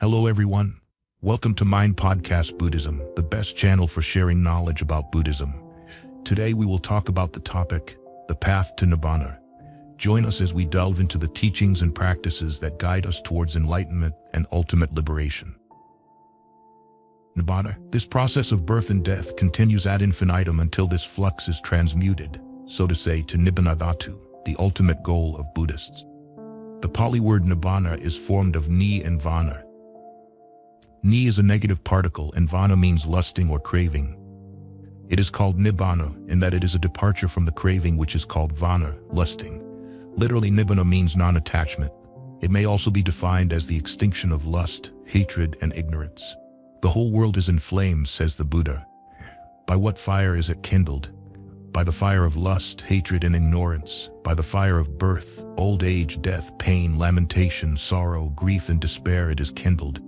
Hello everyone. Welcome to Postcard Buddhism, the best channel for sharing knowledge about Buddhism. Today we will talk about the topic, the path to Nibbana. Join us as we delve into the teachings and practices that guide us towards enlightenment and ultimate liberation. Nibbana, this process of birth and death, continues ad infinitum until this flux is transmuted, so to say, to Nibbana dhatu, the ultimate goal of Buddhists. The Pali word Nibbana is formed of ni and vana. Ni is a negative particle and vana means lusting or craving. It is called Nibbana in that it is a departure from the craving, which is called vana, lusting. Literally, Nibbana means non-attachment. It may also be defined as the extinction of lust, hatred, and ignorance. The whole world is in flames, says the Buddha. By what fire is it kindled? By the fire of lust, hatred, and ignorance, by the fire of birth, old age, death, pain, lamentation, sorrow, grief, and despair it is kindled.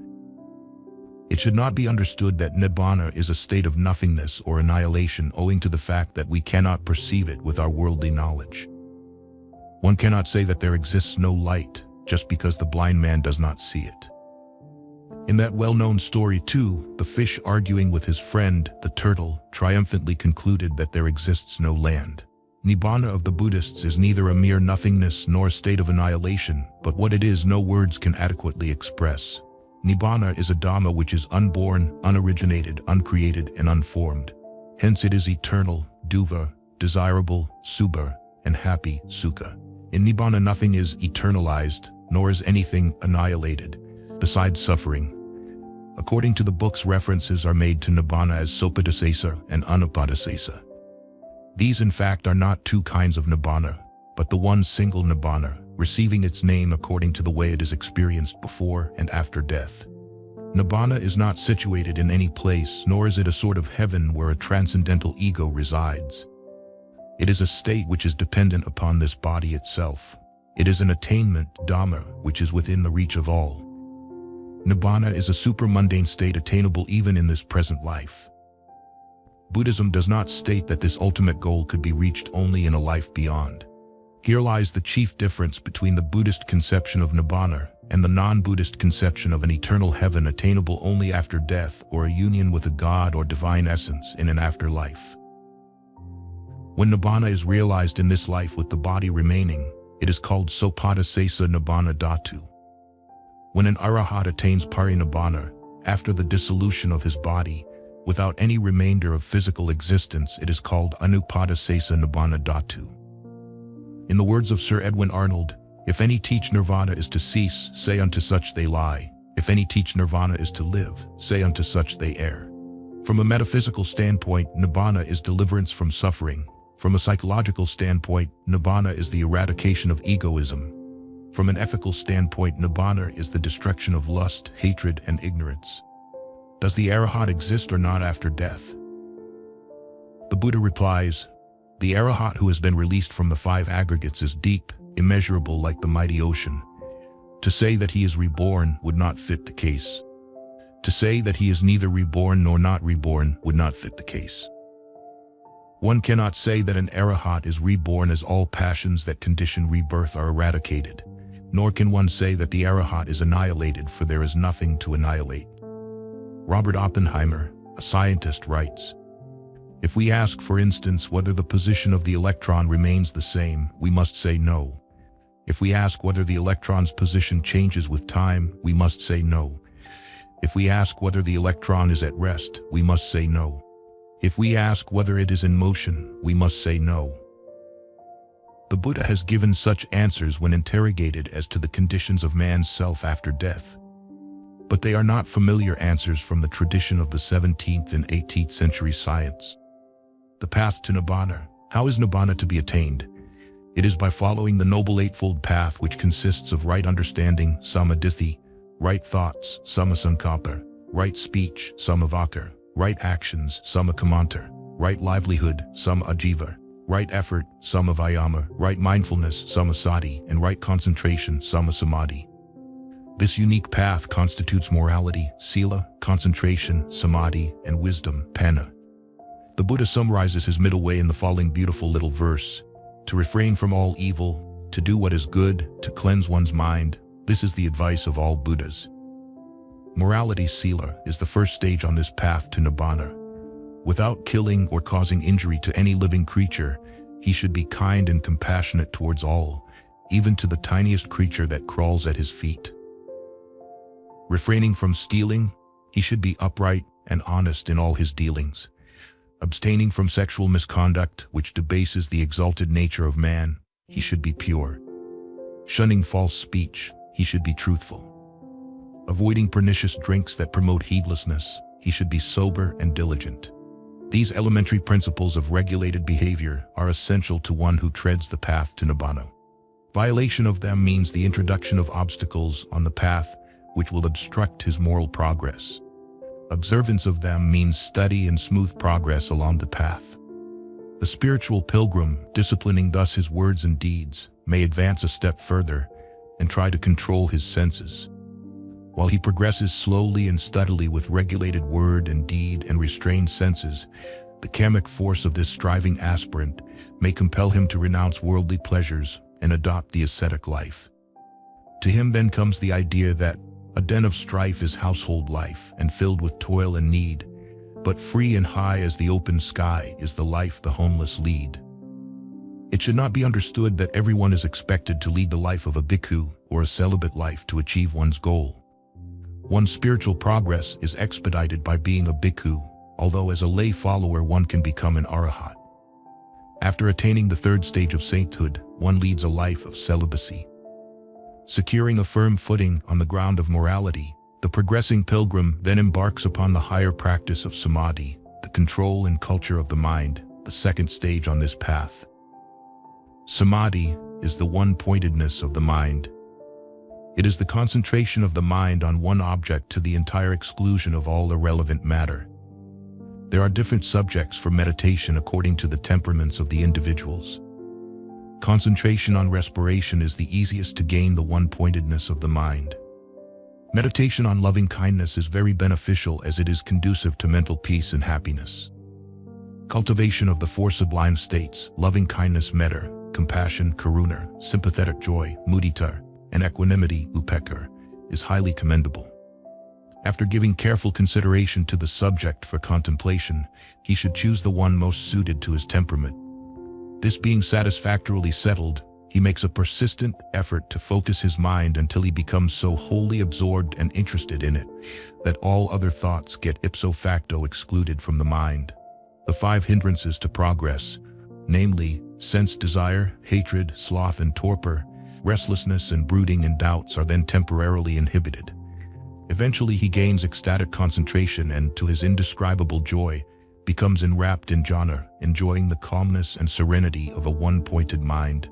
It should not be understood that Nibbana is a state of nothingness or annihilation owing to the fact that we cannot perceive it with our worldly knowledge. One cannot say that there exists no light just because the blind man does not see it. In that well-known story too, the fish arguing with his friend, the turtle, triumphantly concluded that there exists no land. Nibbana of the Buddhists is neither a mere nothingness nor a state of annihilation, but what it is no words can adequately express. Nibbana is a Dhamma which is unborn, unoriginated, uncreated, and unformed. Hence it is eternal, duva, desirable, subha, and happy, sukha. In Nibbana nothing is eternalized, nor is anything annihilated, besides suffering. According to the books, references are made to Nibbana as sopadisesa and anupadisesa. These in fact are not two kinds of Nibbana, but the one single Nibbana, receiving its name according to the way it is experienced before and after death. Nibbana is not situated in any place, nor is it a sort of heaven where a transcendental ego resides. It is a state which is dependent upon this body itself. It is an attainment, Dhamma, which is within the reach of all. Nibbana is a supramundane state attainable even in this present life. Buddhism does not state that this ultimate goal could be reached only in a life beyond. Here lies the chief difference between the Buddhist conception of Nibbana and the non-Buddhist conception of an eternal heaven attainable only after death or a union with a god or divine essence in an afterlife. When Nibbana is realized in this life with the body remaining, it is called sopadisesa Nibbana dhatu. When an arahat attains parinibbana, after the dissolution of his body, without any remainder of physical existence, it is called anupadisesa Nibbana dhatu. In the words of Sir Edwin Arnold, if any teach nirvana is to cease, say unto such they lie. If any teach nirvana is to live, say unto such they err. From a metaphysical standpoint, Nibbana is deliverance from suffering. From a psychological standpoint, Nibbana is the eradication of egoism. From an ethical standpoint, Nibbana is the destruction of lust, hatred, and ignorance. Does the arahat exist or not after death? The Buddha replies, the arahat who has been released from the five aggregates is deep, immeasurable like the mighty ocean. To say that he is reborn would not fit the case. To say that he is neither reborn nor not reborn would not fit the case. One cannot say that an arahat is reborn as all passions that condition rebirth are eradicated, nor can one say that the arahat is annihilated, for there is nothing to annihilate. Robert Oppenheimer, a scientist, writes, if we ask, for instance, whether the position of the electron remains the same, we must say no. If we ask whether the electron's position changes with time, we must say no. If we ask whether the electron is at rest, we must say no. If we ask whether it is in motion, we must say no. The Buddha has given such answers when interrogated as to the conditions of man's self after death. But they are not familiar answers from the tradition of the 17th and 18th century science. The path to Nibbana. How is Nibbana to be attained? It is by following the Noble Eightfold Path, which consists of right understanding, samadhithi, right thoughts, samasankappa, right speech, samavaka, right actions, samakamanta, right livelihood, samajiva, right effort, samavayama, right mindfulness, samasati, and right concentration, samasamadhi. This unique path constitutes morality, sila, concentration, samadhi, and wisdom, panna. The Buddha summarizes his middle way in the following beautiful little verse: to refrain from all evil, to do what is good, to cleanse one's mind. This is the advice of all Buddhas. Morality sila is the first stage on this path to Nibbana. Without killing or causing injury to any living creature, he should be kind and compassionate towards all, even to the tiniest creature that crawls at his feet. Refraining from stealing, he should be upright and honest in all his dealings. Abstaining from sexual misconduct, which debases the exalted nature of man, he should be pure. Shunning false speech, he should be truthful. Avoiding pernicious drinks that promote heedlessness, he should be sober and diligent. These elementary principles of regulated behavior are essential to one who treads the path to Nibbana. Violation of them means the introduction of obstacles on the path which will obstruct his moral progress. Observance of them means steady and smooth progress along the path. The spiritual pilgrim, disciplining thus his words and deeds, may advance a step further and try to control his senses. While he progresses slowly and steadily with regulated word and deed and restrained senses, the karmic force of this striving aspirant may compel him to renounce worldly pleasures and adopt the ascetic life. To him then comes the idea that a den of strife is household life and filled with toil and need, but free and high as the open sky is the life the homeless lead. It should not be understood that everyone is expected to lead the life of a bhikkhu or a celibate life to achieve one's goal. One's spiritual progress is expedited by being a bhikkhu, although as a lay follower one can become an arahat. After attaining the third stage of sainthood, one leads a life of celibacy. Securing a firm footing on the ground of morality, the progressing pilgrim then embarks upon the higher practice of samadhi, the control and culture of the mind, the second stage on this path. Samadhi is the one-pointedness of the mind. It is the concentration of the mind on one object to the entire exclusion of all irrelevant matter. There are different subjects for meditation according to the temperaments of the individuals. Concentration on respiration is the easiest to gain the one-pointedness of the mind. Meditation on loving kindness is very beneficial as it is conducive to mental peace and happiness. Cultivation of the four sublime states, loving kindness metta, compassion karuna, sympathetic joy mudita, and equanimity upekkha, is highly commendable. After giving careful consideration to the subject for contemplation, he should choose the one most suited to his temperament. This being satisfactorily settled, he makes a persistent effort to focus his mind until he becomes so wholly absorbed and interested in it that all other thoughts get ipso facto excluded from the mind. The 5 hindrances to progress, namely sense desire, hatred, sloth and torpor, restlessness and brooding and doubts, are then temporarily inhibited. Eventually he gains ecstatic concentration and, to his indescribable joy, becomes enwrapped in jhana, enjoying the calmness and serenity of a one-pointed mind.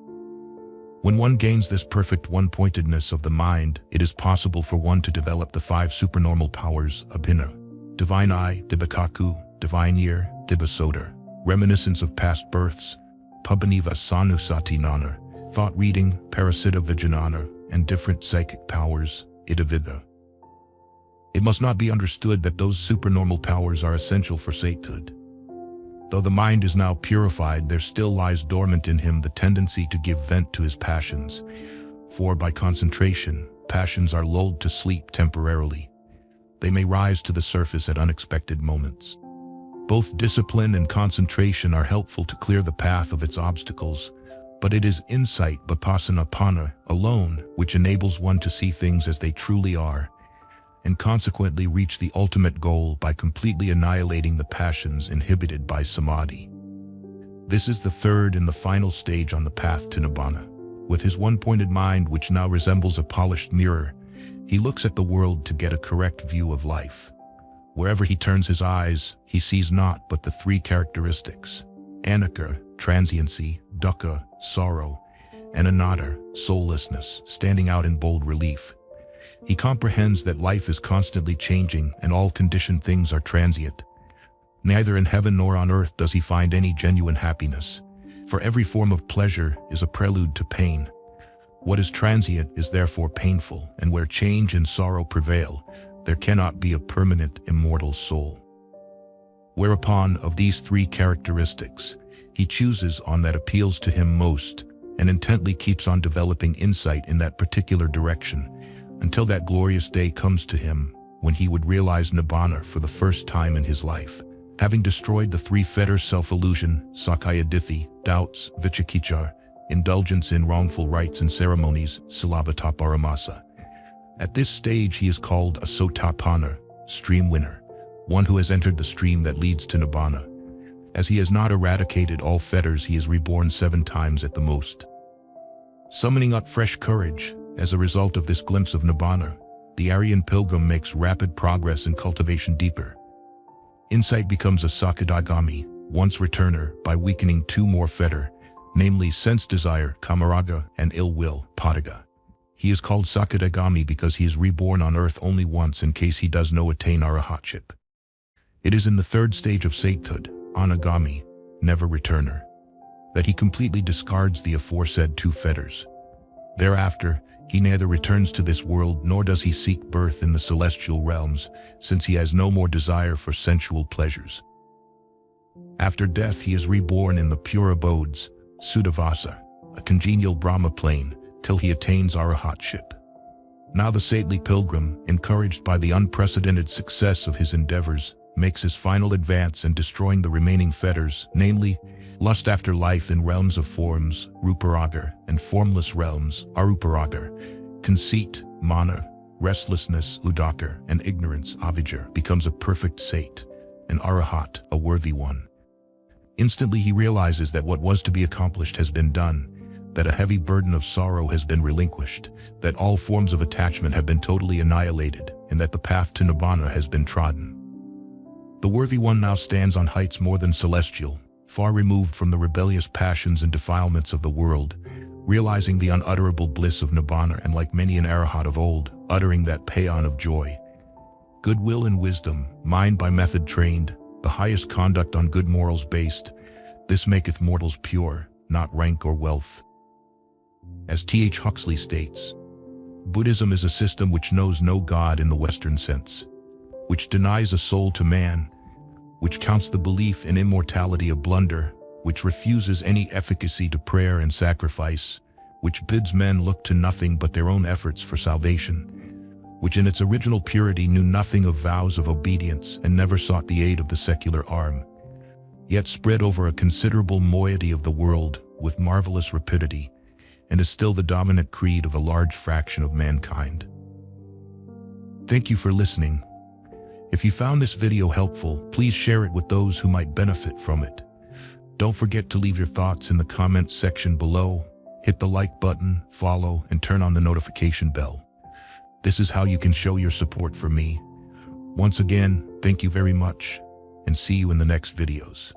When one gains this perfect one-pointedness of the mind, it is possible for one to develop the 5 supernormal powers abhina, divine eye, dibakaku, divine ear, dibasodar, reminiscence of past births, pabaniva sanusatinana, thought reading, parasita vijanana, and different psychic powers, idavida. It must not be understood that those supernormal powers are essential for sainthood. Though the mind is now purified, there still lies dormant in him the tendency to give vent to his passions, for by concentration, passions are lulled to sleep temporarily. They may rise to the surface at unexpected moments. Both discipline and concentration are helpful to clear the path of its obstacles, but it is insight vipassana alone which enables one to see things as they truly are, and consequently reach the ultimate goal by completely annihilating the passions inhibited by samadhi. This is the third and the final stage on the path to Nibbana. With his one-pointed mind, which now resembles a polished mirror, he looks at the world to get a correct view of life. Wherever he turns his eyes, he sees naught but the 3 characteristics: anicca, transiency, dukkha, sorrow, and anatta, soullessness, standing out in bold relief. He comprehends that life is constantly changing and all conditioned things are transient. Neither in heaven nor on earth does he find any genuine happiness, for every form of pleasure is a prelude to pain. What is transient is therefore painful, and where change and sorrow prevail, there cannot be a permanent, immortal soul. Whereupon, of these 3 characteristics, he chooses on that appeals to him most, and intently keeps on developing insight in that particular direction, until that glorious day comes to him, when he would realize Nibbana for the first time in his life. Having destroyed the three fetters: self-illusion, sakaya-ditthi, doubts, vicikicca, indulgence in wrongful rites and ceremonies, silabbataparamasa. At this stage he is called a sotapanna, stream winner, one who has entered the stream that leads to Nibbana. As he has not eradicated all fetters, he is reborn 7 times at the most. Summoning up fresh courage, as a result of this glimpse of Nibbana, the Aryan pilgrim makes rapid progress in cultivation deeper. Insight becomes a sakadagami, once returner, by weakening 2 more fetter, namely sense desire, kamaraga, and ill will, padaga. He is called sakadagami because he is reborn on earth only once in case he does no attain arahatship. It is in the 3rd stage of sainthood, anagami, never returner, that he completely discards the aforesaid 2 fetters. Thereafter, he neither returns to this world nor does he seek birth in the celestial realms, since he has no more desire for sensual pleasures. After death he is reborn in the pure abodes, Suddhavasa, a congenial Brahma plane, till he attains arahatship. Now the saintly pilgrim, encouraged by the unprecedented success of his endeavors, makes his final advance in destroying the remaining fetters, namely, lust after life in realms of forms, ruparaga, and formless realms, aruparaga, conceit, mana, restlessness, udaka, and ignorance, avijja, becomes a perfect saint, an arahat, a worthy one. Instantly he realizes that what was to be accomplished has been done, that a heavy burden of sorrow has been relinquished, that all forms of attachment have been totally annihilated, and that the path to Nibbana has been trodden. The worthy one now stands on heights more than celestial, far removed from the rebellious passions and defilements of the world, realizing the unutterable bliss of Nibbana, and like many an arahat of old, uttering that paean of joy. Goodwill and wisdom, mind by method trained, the highest conduct on good morals based, this maketh mortals pure, not rank or wealth. As T.H. Huxley states, Buddhism is a system which knows no God in the Western sense, which denies a soul to man, which counts the belief in immortality a blunder, which refuses any efficacy to prayer and sacrifice, which bids men look to nothing but their own efforts for salvation, which in its original purity knew nothing of vows of obedience and never sought the aid of the secular arm, yet spread over a considerable moiety of the world with marvelous rapidity, and is still the dominant creed of a large fraction of mankind. Thank you for listening. If you found this video helpful, please share it with those who might benefit from it. Don't forget to leave your thoughts in the comments section below, hit the like button, follow, and turn on the notification bell. This is how you can show your support for me. Once again, thank you very much, and see you in the next videos.